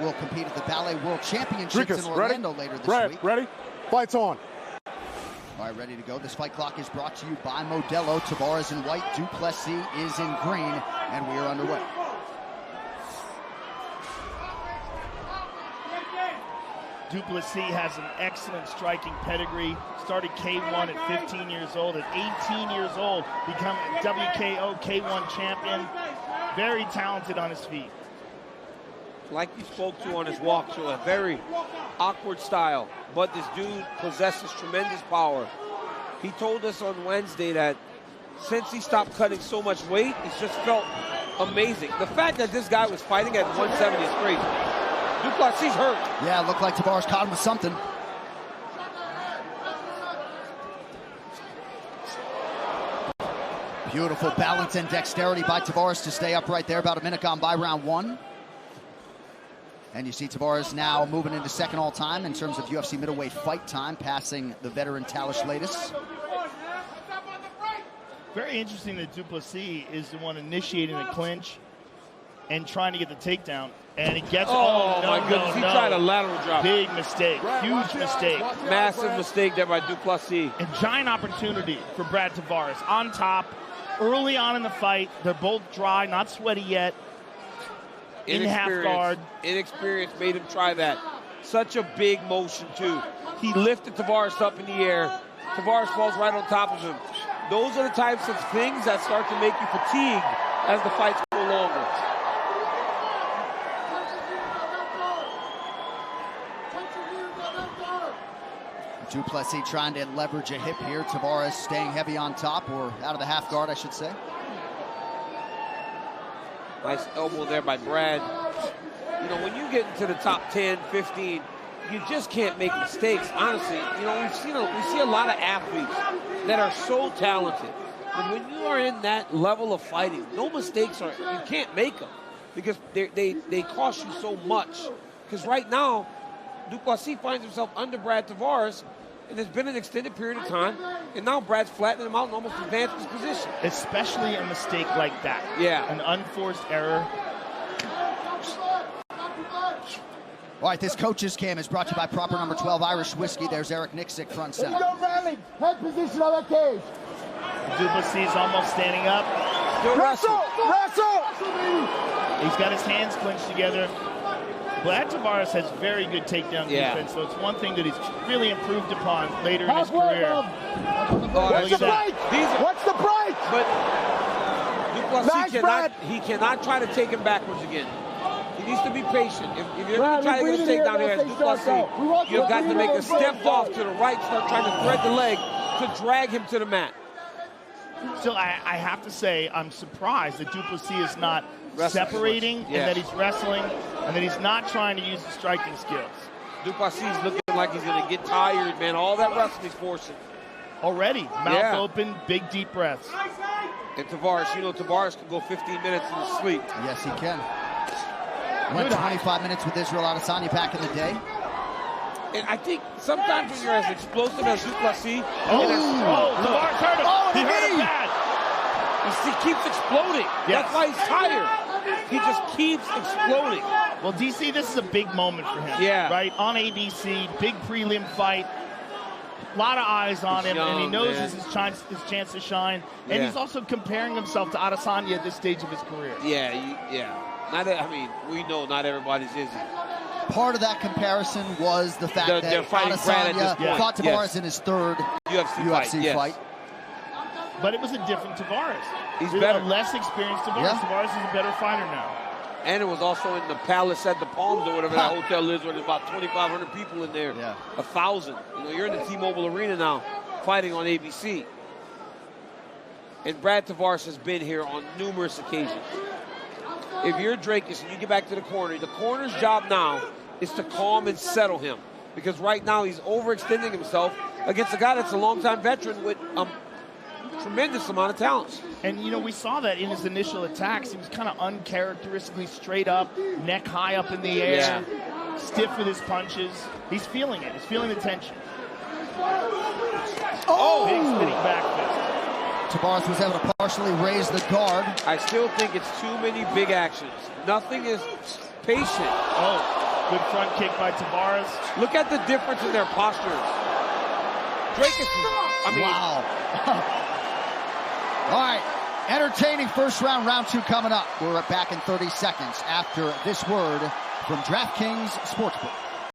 will compete at the Ballet World Championships in Orlando later this week. Ready? Fight's on. All right, ready to go. This fight clock is brought to you by Modelo. Tavares in white, Du Plessis is in green, and we are underway. Du Plessis has an excellent striking pedigree. Started K1 at 15 years old. At 18 years old, become a WKO K1 champion. Very talented on his feet. Like you spoke to on his walk, to a very awkward style, but this dude possesses tremendous power. He told us on Wednesday that since he stopped cutting so much weight, it's just felt amazing. The fact that this guy was fighting at 170 is crazy. Du Plessis hurt. Yeah, it looked like Tavares caught him with something. Beautiful balance and dexterity by Tavares to stay upright there. About a minute gone by round one. And you see Tavares now moving into second all-time in terms of UFC middleweight fight time, passing the veteran Tavares. Very interesting that Du Plessis is the one initiating the clinch and trying to get the takedown. And he gets my goodness, he tried a lateral drop. Big mistake, huge mistake. Massive mistake there by Du Plessis. And giant opportunity for Brad Tavares. On top, early on in the fight, they're both dry, not sweaty yet. In half guard. Inexperience made him try that. Such a big motion, too. He lifted Tavares up in the air. Tavares falls right on top of him. Those are the types of things that start to make you fatigued as the fights go longer. Du Plessis trying to leverage a hip here. Tavares staying heavy on top, or out of the half guard, I should say. Nice elbow there by Brad. You know, when you get into the top 10, 15, you just can't make mistakes. Honestly, you know, we see a lot of athletes that are so talented. But when you are in that level of fighting, no mistakes you can't make them because they cost you so much. Because right now, Du Plessis finds himself under Brad Tavares, and it's been an extended period of time, and now Brad's flattening him out and almost advanced his position. Especially a mistake like that. Yeah. An unforced error. All right, this coach's cam is brought to you by Proper Number 12 Irish Whiskey. There's Eric Nixick, front center. Rally, head position on that cage. Du Plessis almost standing up. Still wrestle! He's got his hands clenched together. Brad Tavares has very good takedown defense, so it's one thing that he's really improved upon later in his career. What's the break? What's the break? But Du Plessis cannot try to take him backwards again. He needs to be patient. If you're going to try to get a takedown here as Du Plessis, you've got to make a step off to the right, start trying to thread the leg to drag him to the mat. Still, I have to say, I'm surprised that Du Plessis is not separating and that he's wrestling and that he's not trying to use the striking skills. Du Plessis is looking like he's going to get tired, man. All that wrestling he's forcing. Already, mouth open, big deep breaths. And Tavares, you know Tavares can go 15 minutes in his sleep. Yes, he can. Went 25 minutes with Israel Adesanya back in the day. And I think sometimes when you're as explosive as Du Plessis, Tavares hurt him. He hurt him bad. He keeps exploding. Yes. That's why he's tired. He just keeps exploding. Well, DC, this is a big moment for him. Yeah. Right? On ABC, big prelim fight. A lot of eyes on him, and he knows this is his chance to shine. And he's also comparing himself to Adesanya at this stage of his career. I mean, we know not everybody's easy. Part of that comparison was the fact that Adesanya fought Tavares in his third UFC fight. But it was a different Tavares. He's better. A less experienced Tavares. Tavares is a better fighter now. And it was also in the Palace at the Palms or whatever that hotel is, where there's about 2,500 people in there. 1,000. You know, you're in the T-Mobile Arena now, fighting on ABC. And Brad Tavares has been here on numerous occasions. If you're Drakus and you get back to the corner's job now is to calm and settle him. Because right now he's overextending himself against a guy that's a longtime veteran with tremendous amount of talent. And, you know, we saw that in his initial attacks. He was kind of uncharacteristically straight up, neck high up in the air, stiff with his punches. He's feeling it. He's feeling the tension. Big spinning back fist. Tavares was able to partially raise the guard. I still think it's too many big actions. Nothing is patient. Good front kick by Tavares. Look at the difference in their postures. Drake is, wow. All right, entertaining first round, round 2 coming up. We're back in 30 seconds after this word from DraftKings Sportsbook.